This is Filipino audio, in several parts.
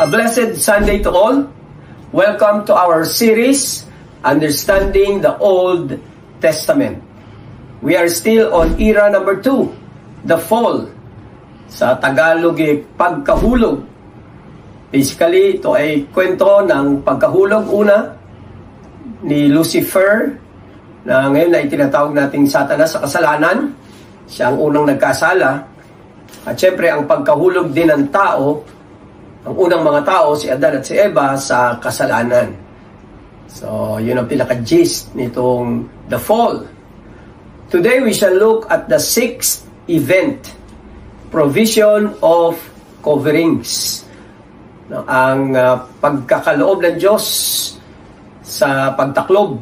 A blessed Sunday to all. Welcome to our series, Understanding the Old Testament. We are still on era number 2, the fall. Sa Tagalog, pagkahulog. Basically, ito ay kwento ng pagkahulog una ni Lucifer, na ngayon ay tinatawag nating Satanas sa kasalanan. Siya ang unang nagkasala. At syempre, ang pagkahulog din ng tao, ang unang mga tao, si Adan at si Eva, sa kasalanan. So, yun ang pinaka-gist nitong the fall. Today, we shall look at the 6th event, provision of coverings. Ang pagkakaloob ng Diyos sa pagtaklob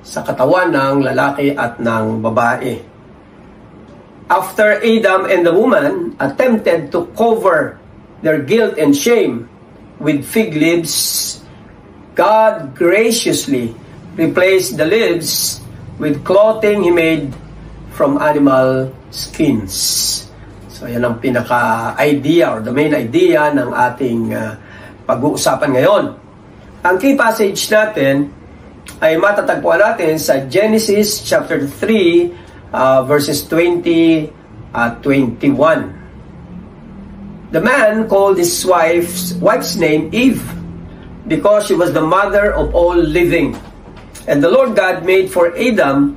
sa katawan ng lalaki at ng babae. After Adam and the woman attempted to cover their guilt and shame with fig leaves, God graciously replaced the leaves with clothing He made from animal skins. So yan ang pinaka-idea or the main idea ng ating pag-uusapan ngayon. Ang key passage natin ay matatagpuan natin sa Genesis chapter 3 verses 20 at 21. The man called his wife's name Eve, because she was the mother of all living. And the Lord God made for Adam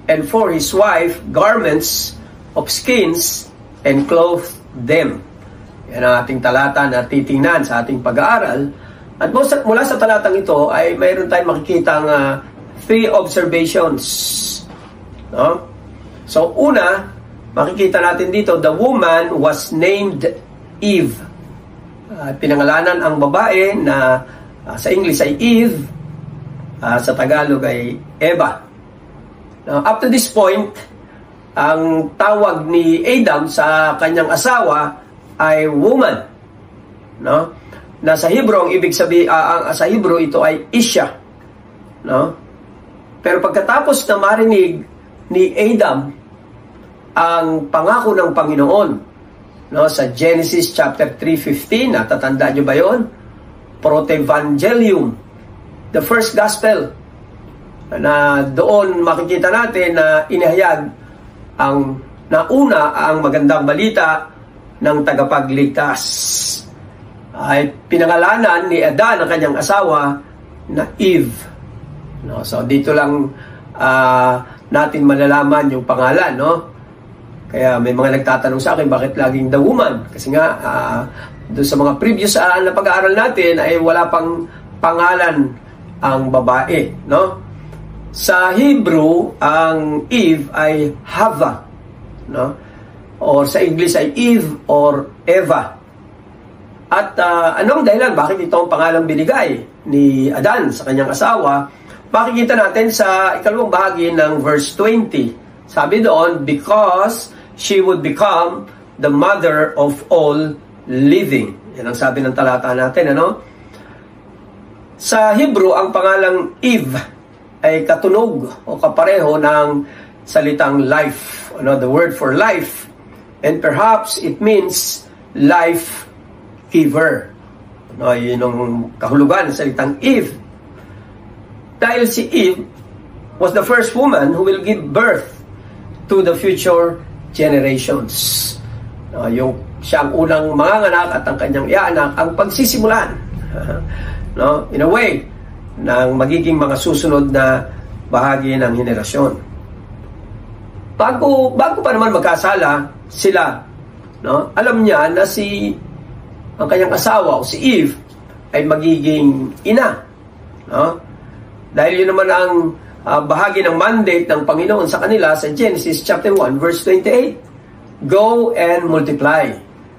and for his wife garments of skins and clothed them. Yan ang ating talata na titingnan sa ating pag-aaral. At mula sa talatang ito ay mayroon tayong makikitang 3 observations. No? So una, makikita natin dito, the woman was named Eve. Pinangalanan ang babae na sa English ay Eve, sa Tagalog ay Eva. Now, up to this point, ang tawag ni Adam sa kanyang asawa ay woman. No? Na sa Hebrew, ang ibig sabihin, sa Hebrew ito ay Isha. No? Pero pagkatapos na marinig ni Adam ang pangako ng Panginoon, no, sa Genesis chapter 3:15, natatandaan nyo ba yun? Protevangelium, the first gospel, na doon makikita natin na inihayag ang nauna ang magandang balita ng tagapagligtas. Ay pinangalanan ni Adan ang kanyang asawa na Eve. No, so dito lang natin malalaman yung pangalan, no? Kaya may mga nagtatanong sa akin, bakit laging the woman? Kasi nga, doon sa mga previous na pag-aaral natin, ay wala pang pangalan ang babae. No? Sa Hebrew, ang Eve ay Hava. No? Or sa English ay Eve or Eva. At anong dahilan? Bakit ito ang pangalang binigay ni Adan sa kanyang asawa? Makikita natin sa ikalawang bahagi ng verse 20. Sabi doon, because she would become the mother of all living. Yan ang sabi ng talata natin, ano? Sa Hebrew, ang pangalang Eve ay katunog o kapareho ng salitang life. Ano, the word for life. And perhaps it means life giver. Ano, yun ang kahulugan ng salitang Eve. Dahil si Eve was the first woman who will give birth to the future generations. Siya ang unang manganganak at ang kanyang iaanak ang pagsisimulan, no? In a way, ng magiging mga susunod na bahagi ng henerasyon. Bago pa naman magkasala sila, no? Alam niya na ang kanyang asawa o si Eve ay magiging ina. No? Dahil yun naman ang bahagi ng mandate ng Panginoon sa kanila sa Genesis chapter 1 verse 28. Go and multiply.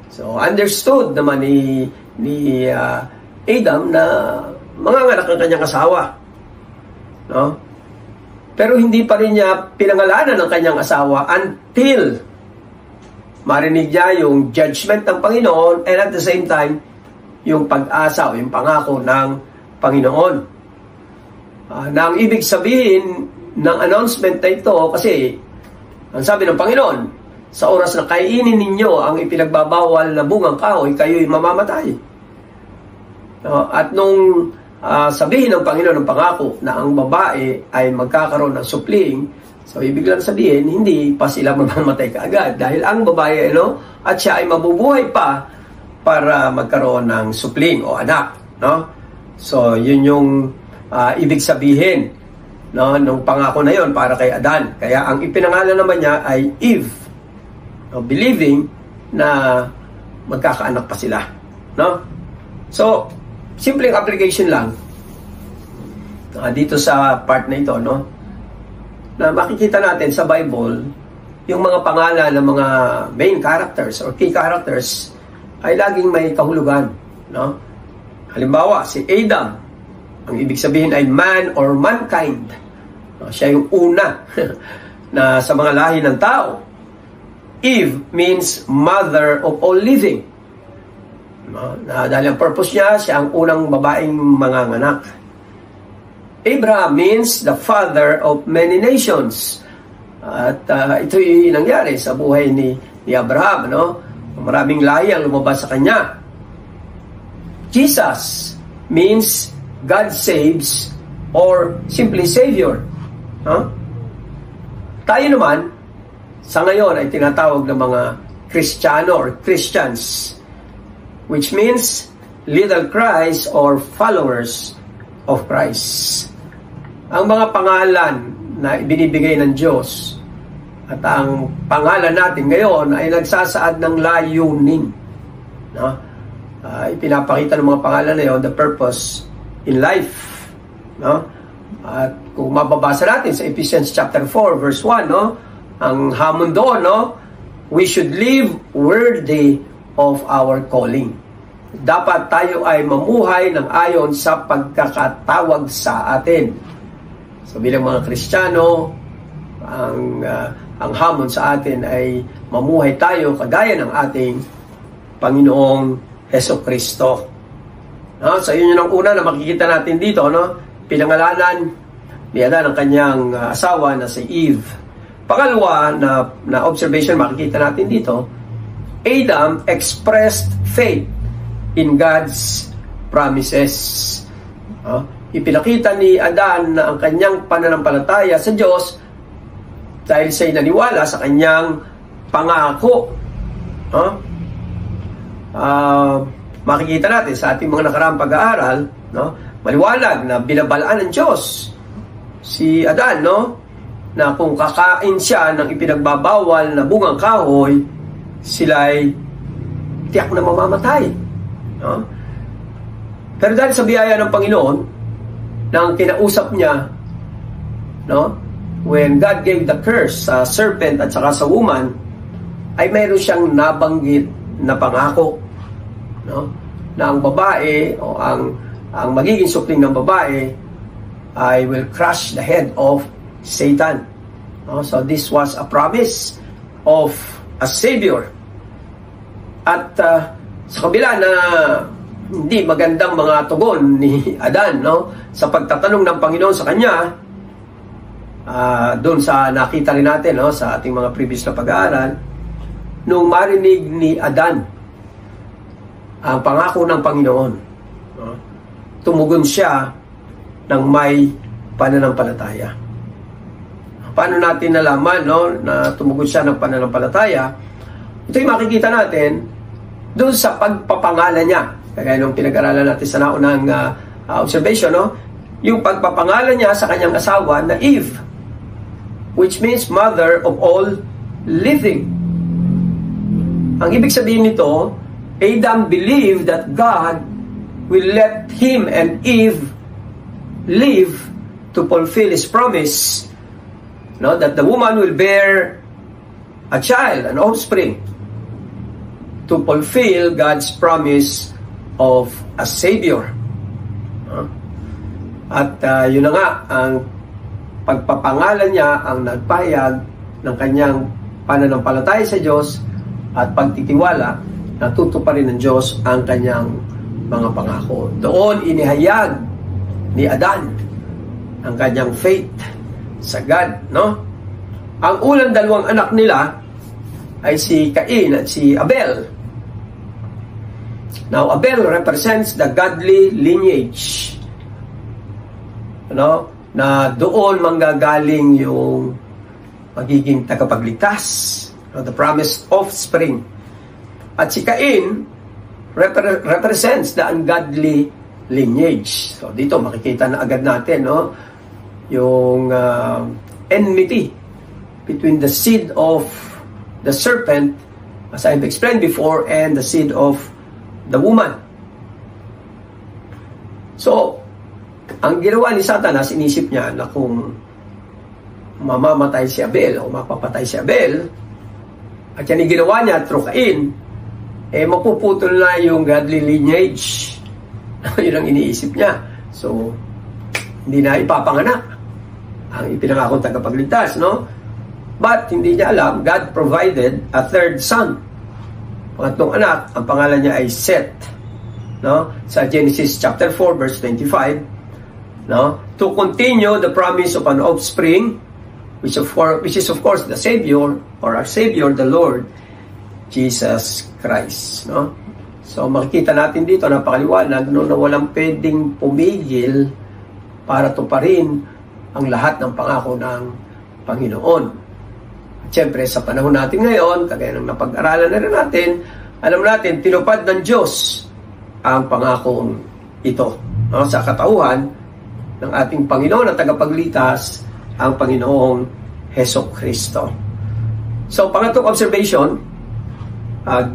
So understood naman ni Adam na manganganak ang kanyang asawa. No? Pero hindi pa rin niya pinangalanan ng kanyang asawa until marinig niya yung judgment ng Panginoon and at the same time yung pag-asa o yung pangako ng Panginoon. Na ang ibig sabihin ng announcement na ito, kasi ang sabi ng Panginoon, sa oras na kainin ninyo ang ipinagbabawal na bungang kahoy, kayo'y mamamatay. At nung sabihin ng Panginoon ng pangako na ang babae ay magkakaroon ng supling, so ibig lang sabihin, hindi pa sila mamamatay kaagad dahil ang babae at siya ay mabubuhay pa para magkaroon ng supling o anak. So yun yung ibig sabihin nung pangako na yon para kay Adan. Kaya ang ipinangalan naman niya ay Eve, believing na magkakaanak pa sila. So simpleng application lang dito sa part na ito, na makikita natin sa Bible yung mga pangalan ng mga main characters or key characters ay laging may kahulugan. Halimbawa, si Adam, ang ibig sabihin ay man or mankind. Siya yung una na sa mga lahi ng tao. Eve means mother of all living. Dahil ang purpose niya, siya ang unang babaeng manganganak. Abraham means the father of many nations. At ito'y nangyari sa buhay ni Abraham. Maraming lahi ang lumabas sa kanya. Jesus means God saves or simply Savior. Tayo naman, sa ngayon ay tinatawag ng mga Kristiyano or Christians, which means little Christ or followers of Christ. Ang mga pangalan na ibinibigay ng Diyos at ang pangalan natin ngayon ay nagsasaad ng layunin. Ipinapakita ng mga pangalan na yun the purpose in life. At kung mababasa natin sa Ephesians chapter 4 verse 1, ang hamon doon, we should live worthy of our calling. Dapat tayo ay mamuhay ng ayon sa pagkakatawag sa atin. So bilang mga Kristiyano, ang hamon sa atin ay mamuhay tayo kagaya ng ating Panginoong Hesukristo. So yun yung una na makikita natin dito, pinangalanan ni Adan ang kanyang asawa na si Eve. Pangalawa na observation makikita natin dito, Adam expressed faith in God's promises. Ipinakita ni Adan na ang kanyang pananampalataya sa Diyos dahil siya'y naniwala sa kanyang pangako. Makikita natin sa ating mga nakaraang pag-aaral, maliwanag na binabalaan ng Diyos si Adan, na kung kakain siya ng ipinagbabawal na bungang kahoy, sila'y tiyak na mamamatay. Pero dahil sa biyaya ng Panginoon, nang kinausap niya, when God gave the curse sa serpent at saka sa woman, ay mayroon siyang nabanggit na pangako, na ang babae o ang magiging supling ng babae ay will crush the head of Satan. So this was a promise of a Savior. At sa kabila na hindi magandang mga tugon ni Adan, sa pagtatanong ng Panginoon sa kanya, doon sa nakita rin natin, sa ating mga previous na pag-aaral, nung marinig ni Adan ang pangako ng Panginoon, tumugon siya ng may pananampalataya. Paano natin nalaman na tumugon siya ng pananampalataya? Ito'y makikita natin doon sa pagpapangalan niya. Kaya nung pinag-aralan natin sa naunang observation, yung pagpapangalan niya sa kanyang asawa na Eve, which means mother of all living. Ang ibig sabihin nito, Adam believed that God will let him and Eve live to fulfill His promise, that the woman will bear a child, an offspring, to fulfill God's promise of a Savior. At yun na nga, ang pagpapangalan niya ang nagpahayag ng kanyang pananampalataya sa Diyos at pagtitiwala na tutuparin ng Diyos ang kanyang mga pangako. Doon inihayag ni Adan ang kanyang faith sa God, Ang unang dalawang anak nila ay si Cain at si Abel. Now, Abel represents the godly lineage. Na doon manggagaling yung magiging tagapagligtas. The promised offspring. At si Cain represents the ungodly lineage. So, dito makikita na agad natin, yung enmity between the seed of the serpent, as I've explained before, and the seed of the woman. So, ang ginawa ni Satanas, inisip niya na kung mamamatay si Abel o mapapatay si Abel, at yan yung ginawa niya through Cain, mapuputol na yung godly lineage. Yun ang iniisip niya. So, hindi na ipapanganak ang ipinangakong tagapagligtas, But, hindi niya alam, God provided a third son. Pangatlong anak, ang pangalan niya ay Seth. Sa Genesis chapter 4, verse 25, to continue the promise of an offspring, which is of course the Savior, or our Savior, the Lord, Jesus Christ. So, makikita natin dito, napakaliwanag, na walang pwedeng pumigil para tuparin ang lahat ng pangako ng Panginoon. Siyempre, sa panahon natin ngayon, kagaya ng napag-aralan na rin natin, alam natin, tinupad ng Diyos ang pangakong ito. Sa katauhan ng ating Panginoon at tagapagligtas, ang Panginoong Hesukristo. So, pangatlong observation,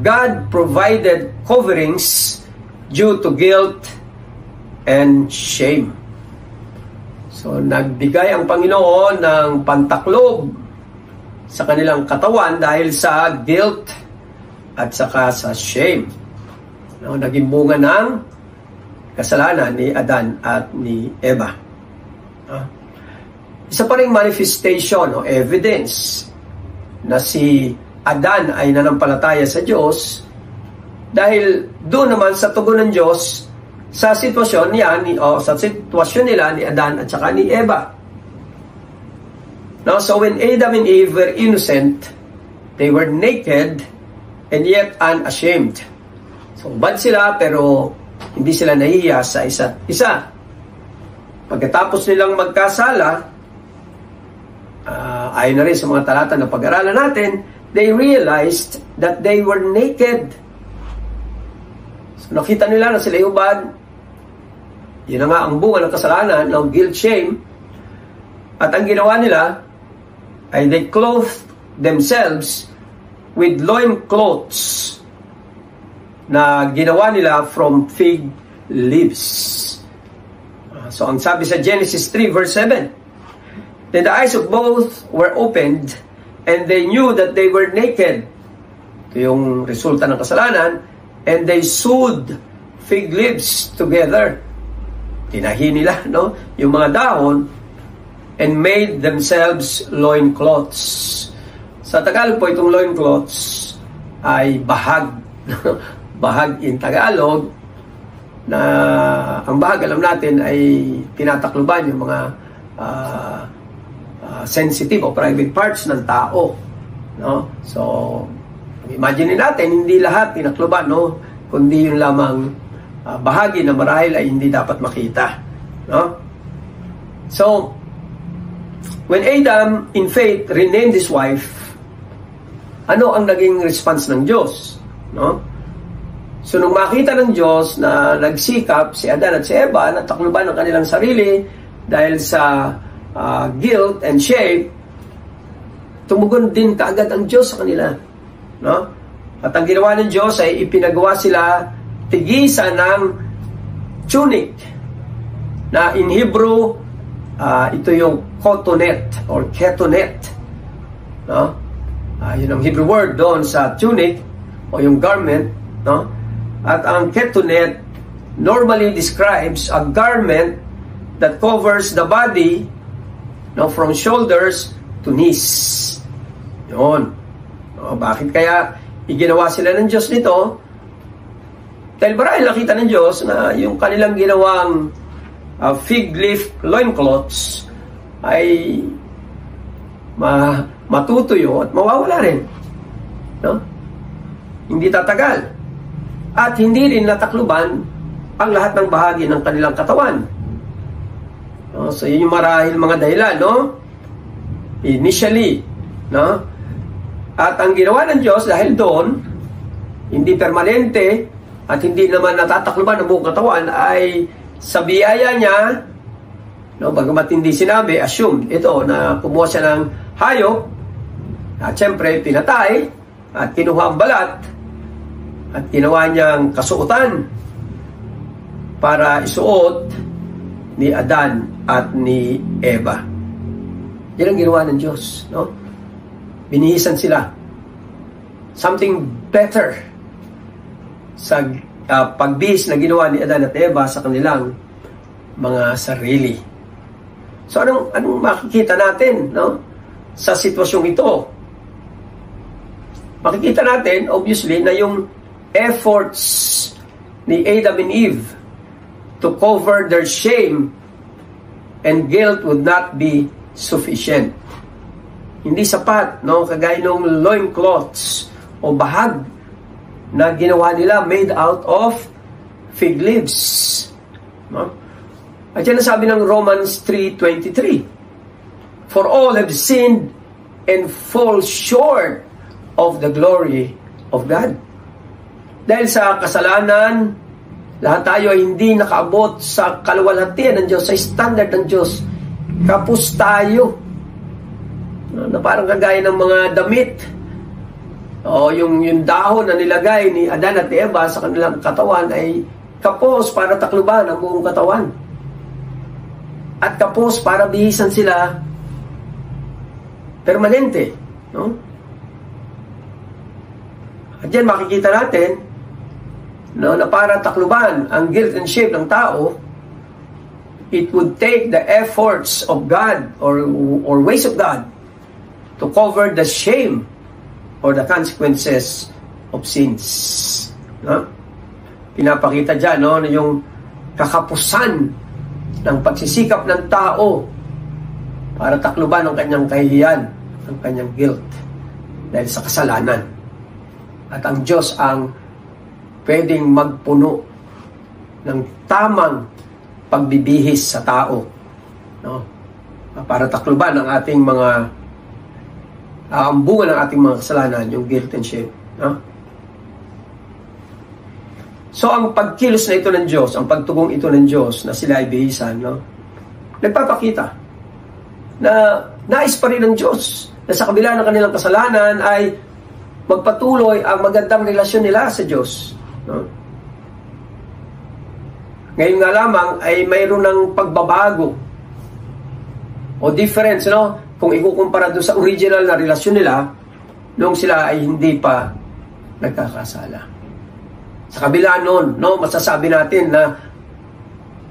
God provided coverings due to guilt and shame. So, nagbigay ang Panginoon ng pantaklob sa kanilang katawan dahil sa guilt at saka sa shame. Naging bunga ng kasalanan ni Adan at ni Eva. Isa pa ring manifestation o evidence na si Adan ay nanampalataya sa Diyos dahil doon naman sa tugon ng Diyos sa sitwasyon nila ni Adan at saka ni Eva. Now, so when Adam and Eve were innocent, they were naked and yet unashamed. So, bad sila pero hindi sila nahiya sa isa't isa. Pagkatapos nilang magkasala, ayon na rin sa mga talata na pag-aralan natin, they realized that they were naked. So, nakita nila na sila hubad. Yun na nga ang bunga ng kasalanan, ng guilt, shame. At ang ginawa nila ay they clothed themselves with loincloths na ginawa nila from fig leaves. So, ang sabi sa Genesis 3 verse 7, then the eyes of both were opened and they knew that they were naked. Ito yung resulta ng kasalanan. And they sewed fig leaves together. Tinahi nila, yung mga dahon and made themselves loincloths. Sa Tagalog po, itong loincloths ay bahag. Bahag in Tagalog, na ang bahag, alam natin, ay tinatakluban yung mga sensitive o private parts ng tao. So, imagine natin, hindi lahat tinakluban, kundi yung lamang bahagi na marahil ay hindi dapat makita. So, when Adam, in faith, renamed his wife, ano ang naging response ng Diyos? So, nung makita ng Diyos na nagsikap si Adan at si Eva na takluban ng kanilang sarili dahil sa guilt and shame, tumugon din kaagad ang Diyos sa kanila. At ang ginawa ng Diyos ay ipinagawa sila tigisa ng tunic na in Hebrew, ito yung cotonet or ketonet. Yun ang Hebrew word doon sa tunic o yung garment. At ang ketonet normally describes a garment that covers the body from shoulders to knees. Yun. Bakit kaya iginawa sila ng Diyos nito? Dahil marahil nakita ng Diyos na yung kanilang ginawang fig leaf loincloths ay matutuyo at mawawala rin. Hindi tatagal. at hindi rin natakluban ang lahat ng bahagi ng kanilang katawan. So yun yung marahil mga dahilan, no? Initially, no? At ang ginawa ng Diyos dahil doon, hindi permanente at hindi naman natatakluban ang buong katawan, ay sa biyaya niya, no, bagamat hindi sinabi, assumed ito na kumuha siya ng hayop at syempre pinatay at kinuha ang balat at ginawa niyang kasuotan para isuot ni Adan at ni Eva. Yan ang ginawa ng Diyos, no? Binihisan sila. Something better sa pagbihis na ginawa ni Adan at Eva sa kanilang mga sarili. So anong makikita natin, no, sa sitwasyong ito? Makikita natin obviously na yung efforts ni Adam and Eve to cover their shame and guilt would not be sufficient. Hindi sapat, no, kagaya ng loincloths o bahag na ginawa nila made out of fig leaves, no? At yan ang sabi ng Romans 3:23. For all have sinned and fall short of the glory of God. Dahil sa kasalanan, lahat tayo ay hindi nakaabot sa kaluwalhatian ng Diyos, sa standard ng Diyos. Kapos tayo. Na parang kagaya ng mga damit. O yung dahon na nilagay ni Adan at Eva sa kanilang katawan ay kapos para takluban ang buong katawan. At kapos para bihisan sila permanente, no? At yan makikita natin, no, na para takluban ang guilt and shame ng tao, it would take the efforts of God or ways of God to cover the shame or the consequences of sins, no? Pinapakita dyan, no, na yung kakapusan ng pagsisikap ng tao para takluban ang kanyang kahihiyan, ang kanyang guilt dahil sa kasalanan. At ang Diyos ang pwedeng magpuno ng tamang pagbibihis sa tao, no, para takluban ang ating mga ang bunga ng ating mga kasalanan, yung guilt and shame, no? So, ang pagkilos na ito ng Diyos, ang pagtugong ito ng Diyos na sila ay bihisan, no, nagpapakita na nais pa rin ng Diyos na sa kabila ng kanilang kasalanan ay magpatuloy ang magandang relasyon nila sa Diyos, no? Ngayon nga lamang ay mayroon ng pagbabago o difference, no, kung ikukumpara doon sa original na relasyon nila noong sila ay hindi pa nagkakasala. Sa kabila nun, no, masasabi natin na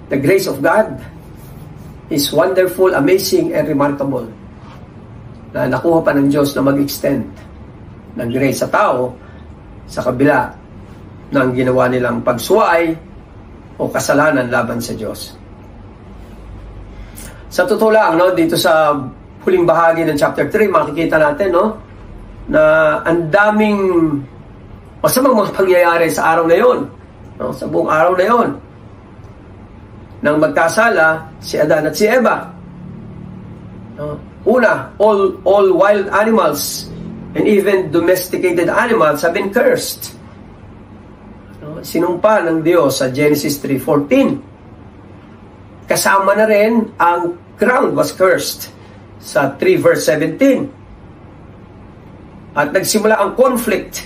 the grace of God is wonderful, amazing, and remarkable. Na nakuha pa ng Diyos na mag-extend ng grace sa tao sa kabila ng ginawa nilang pagsuway o kasalanan laban sa Diyos. Sa totoo lang, no, dito sa huling bahagi ng chapter 3, makikita natin, no, na ang daming masamang mga pangyayari sa araw na yon, no, sa buong araw na yon, nang magkasala si Adan at si Eva. No? Una, all wild animals and even domesticated animals have been cursed. No? Sinumpa ng Diyos sa Genesis 3:14. Kasama na rin ang ground was cursed sa 3 verse 17. At nagsimula ang conflict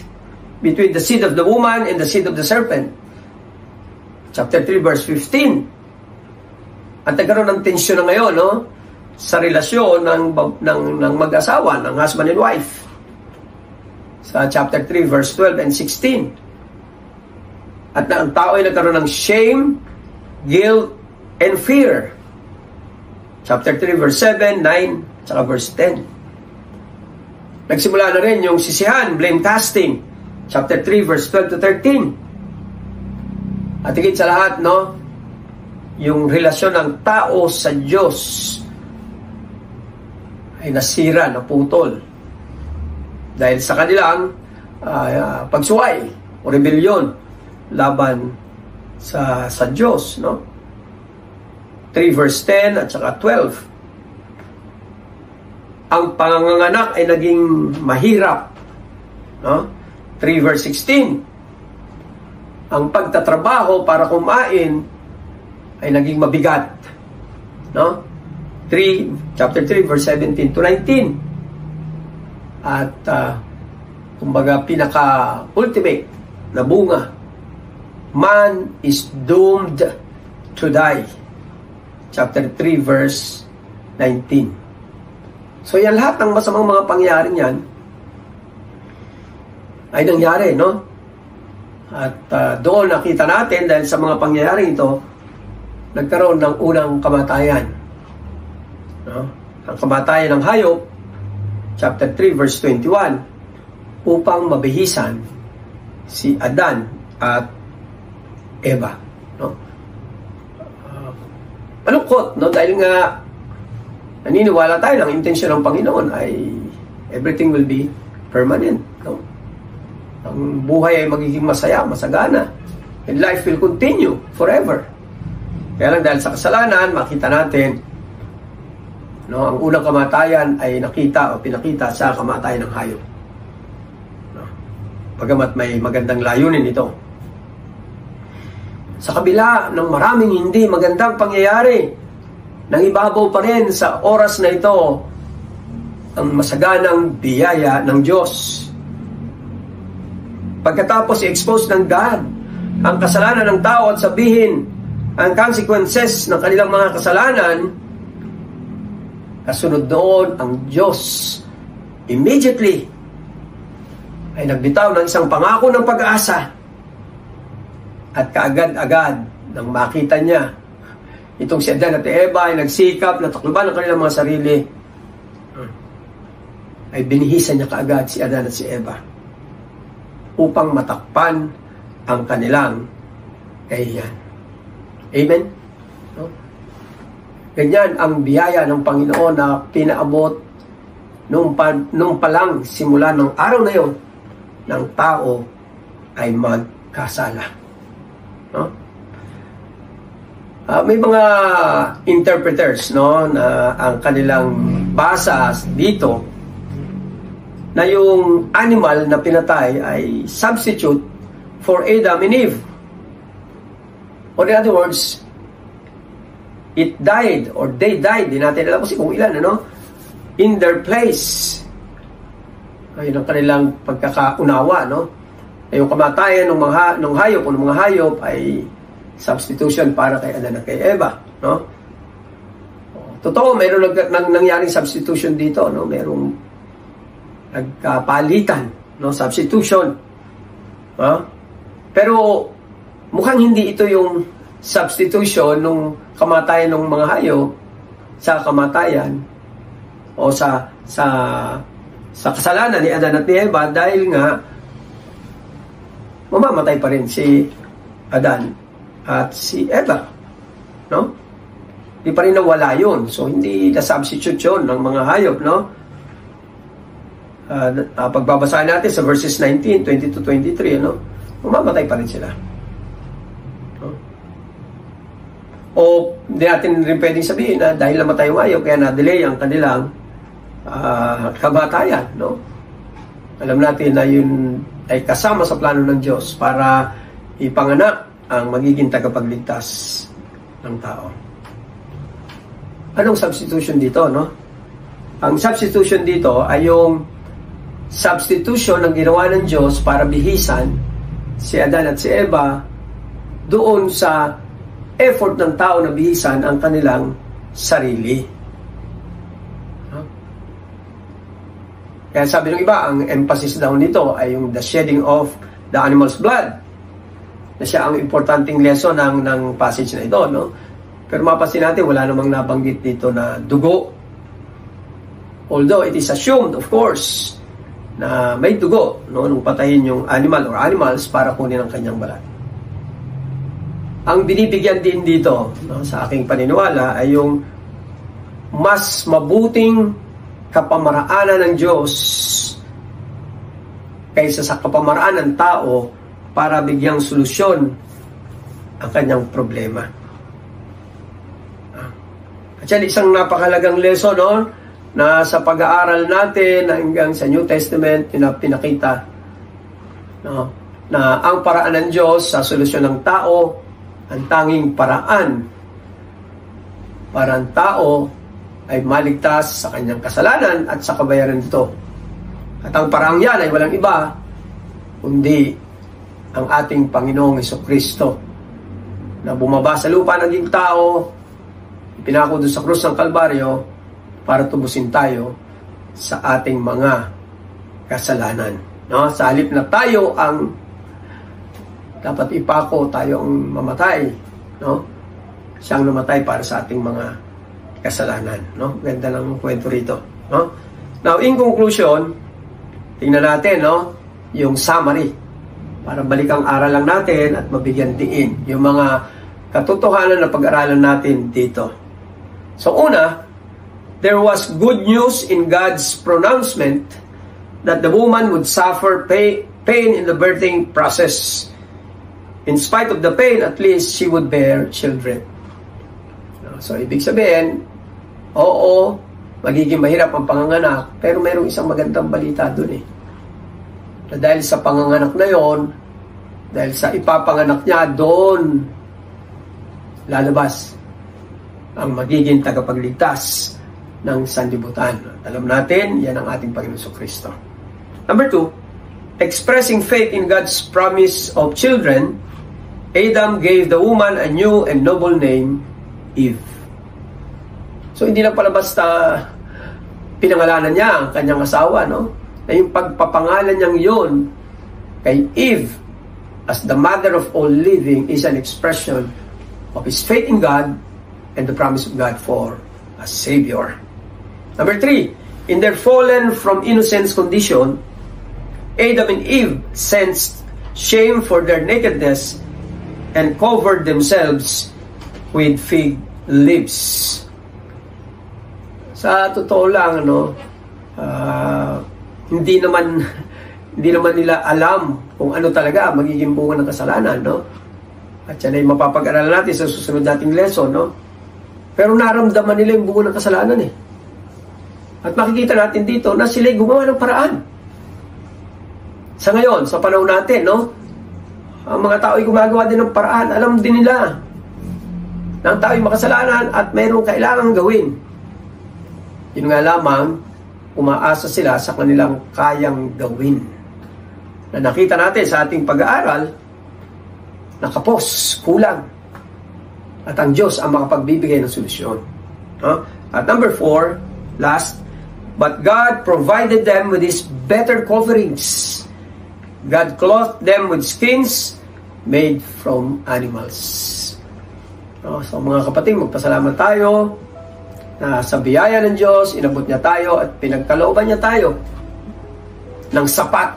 between the seed of the woman and the seed of the serpent. Chapter 3 verse 15. At nagkaroon ng tensyon na ngayon, no, sa relasyon ng mag-asawa, ng husband and wife. Sa chapter 3 verse 12 and 16. At na ang tao ay nagkaroon ng shame, guilt, and fear. Chapter 3 verse 7, 9, saka verse 10. Nagsimula na rin yung sisihan, blame casting. Chapter 3, verse 12 to 13. At higit sa lahat, no, yung relasyon ng tao sa Diyos ay nasira, naputol. Dahil sa kanilang pagsuway o rebellion laban sa Diyos, no? 3 verse 10 at saka 12. Ang panganganak ay naging mahirap, no? 3 verse 16. Ang pagtatrabaho para kumain ay naging mabigat, no? Chapter 3 verse 17 to 19. At kumbaga pinaka-ultimate na bunga, man is doomed to die. Chapter 3 verse 19. So yan, lahat ng masamang mga pangyayaring yan ay nangyari, no? At doon nakita natin, dahil sa mga pangyayaring ito, nagkaroon ng unang kamatayan, no? Ang kamatayan ng hayop, chapter 3 verse 21, upang mabihisan si Adan at Eva, no? Malungkot, no? Dahil nga naniniwala tayo ng intensyon ng Panginoon ay everything will be permanent, no? Ang buhay ay magiging masaya, masagana, and life will continue forever. Kaya lang dahil sa kasalanan, makita natin, no, ang unang kamatayan ay nakita o pinakita sa kamatayan ng hayop, no? Bagamat may magandang layunin ito. Sa kabila ng maraming hindi magandang pangyayari, nangibabaw pa rin sa oras na ito ang masaganang biyaya ng Diyos. Pagkatapos i-expose ng God ang kasalanan ng tao at sabihin ang consequences ng kanilang mga kasalanan, kasunod doon ang Diyos immediately ay nagbitaw ng isang pangako ng pag-asa. At kaagad-agad nang makita niya itong si Adan at Eva ay nagsikap na takluban ang kanilang mga sarili, ay binihisan niya kaagad si Adan at si Eva upang matakpan ang kanilang kahihiyan. Amen? No? Ganyan ang biyaya ng Panginoon na pinaabot nung pa lang simula ng araw na yon ng tao ay magkasala. No? May mga interpreters, no, na ang kanilang basa dito na yung animal na pinatay ay substitute for Adam and Eve. Or in other words, it died or they died, di natin alam kung ilan, ano, in their place. Ayun ang kanilang pagkakaunawa, no? Yung kamatayan ng hayop o ng mga hayop ay substitution para kay Adan at kay Eva, no? Totoo, mayroon nangyaring substitution dito, no? Mayroong nagkapalitan, no? Substitution. Pero mukhang hindi ito yung substitution nung kamatayan ng mga hayop sa kamatayan o sa kasalanan ni Adan at ni Eva, dahil nga mamamatay pa rin si Adan at si Eva, no? Hindi pa rin nawala yun. So, hindi na-substitute yun ng mga hayop, no? Pagbabasahin natin sa verses 19, 20 to 23, no? Mamamatay pa rin sila. No? O, hindi natin rin pwedeng sabihin na dahil namatay yung hayop, kaya na-delay ang kanilang kamatayan, no? Alam natin na yun ay kasama sa plano ng Diyos para ipanganak ang magiging tagapagligtas ng tao. Anong substitution dito, no? Ang substitution dito ay yung substitution ng ginawa ng Diyos para bihisan si Adan at si Eva doon sa effort ng tao na bihisan ang kanilang sarili. Kaya sabi ng iba, ang emphasis daw nito ay yung the shedding of the animal's blood, na siya ang importanteng lesson ng passage na ito, no? Pero mapasin natin, wala namang nabanggit dito na dugo. Although it is assumed, of course, na may dugo, no, nung patayin yung animal or animals para kunin ang kanyang balat. Ang binibigyan din dito, no, sa aking paniniwala ay yung mas mabuting kapamaraanan ng Diyos kaysa sa kapamaraan ng tao para bigyang solusyon ang kanyang problema. At yan, isang napakalagang lesson, no? Na sa pag-aaral natin hanggang sa New Testament, pinakita, no? Na ang paraan ng Diyos sa solusyon ng tao, ang tanging paraan para ang tao ay maligtas sa kanyang kasalanan at sa kabayaran nito. At ang paraang yan ay walang iba kundi ang ating Panginoong Hesukristo na bumaba sa lupa, naging tao, ipinako doon sa krus ng Kalbaryo para tubusin tayo sa ating mga kasalanan. No? Sa halip na tayo ang dapat ipako, tayo ang mamatay, no? Siyang namatay para sa ating mga kasalanan, no? Ganda ng kwento rito, no? Now, in conclusion, tingnan natin, no, yung summary para balikan aral lang natin at mabigyan diin yung mga katotohanan na pag-aralan natin dito. So, una, there was good news in God's pronouncement that the woman would suffer pain in the birthing process. In spite of the pain, at least she would bear children. So, ibig sabihin, oo, magiging mahirap ang panganganak, pero mayroong isang magandang balita dun eh. Na dahil sa panganganak na yon, dahil sa ipapanganak niya, doon lalabas ang magiging tagapagligtas ng sanlibutan. Alam natin, yan ang ating Panginoon Jesucristo. Number 2, expressing faith in God's promise of children, Adam gave the woman a new and noble name, Eve. So, hindi lang pala basta pinangalanan niya ang kanyang asawa, no? Na yung pagpapangalan niyang yun kay Eve as the mother of all living is an expression of his faith in God and the promise of God for a Savior. Number 3, in their fallen from innocence condition, Adam and Eve sensed shame for their nakedness and covered themselves with fig leaves. Sa totoo lang, no, hindi naman nila alam kung ano talaga magiging bunga ng kasalanan, no? At yan ay mapapag-aralan natin sa susunod nating lesson, no? Pero naramdaman nila yung bunga ng kasalanan eh. At makikita natin dito na sila gumawa ng paraan. Sa ngayon, sa panahon natin, no? Ang mga tao ay gumagawa din ng paraan. Alam din nila na ang tao ay makasalanan at mayroong kailangang gawin. Yun nga lamang, umaasa sila sa kanilang kayang gawin. Na nakita natin sa ating pag-aaral, nakapos, kulang. At ang Diyos ang makapagbibigay ng solusyon. At number 4, last, but God provided them with His better coverings. God clothed them with skins made from animals. So mga kapatid, magpasalamat tayo na sa biyaya ng Diyos, inabot niya tayo at pinagkalooban niya tayo ng sapat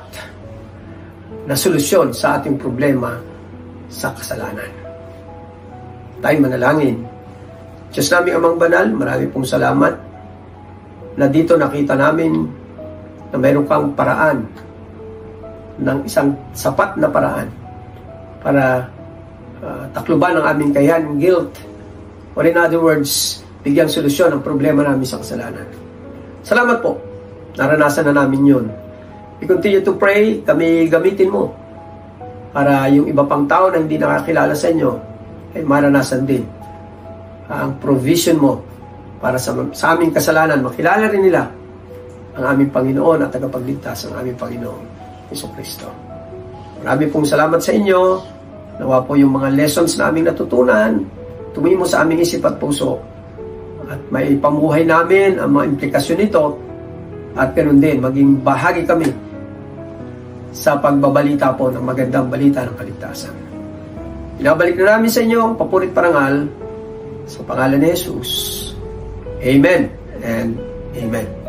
na solusyon sa ating problema sa kasalanan. Tayo manalangin. Diyos namin amang banal, marami pong salamat na dito nakita namin na mayroon kang paraan ng isang sapat na paraan para takluban ang aming kahiyan, guilt, or in other words, bigyang solusyon ang problema namin sa kasalanan. Salamat po. Naranasan na namin yun. We continue to pray, kami gamitin mo para yung iba pang tao na hindi nakakilala sa inyo ay maranasan din ang provision mo para sa aming kasalanan. Makilala rin nila ang aming Panginoon at tagapagligtas, ang aming Panginoon Jesucristo. Marami pong salamat sa inyo. Nawa po yung mga lessons na aming natutunan tumimo sa aming isip at puso at may pamuhay namin ang mga implikasyon nito at ganoon din maging bahagi kami sa pagbabalita po ng magandang balita ng kaligtasan. Pinabalik na namin sa inyo ang papurit parangal sa pangalan ni Jesus. Amen and Amen.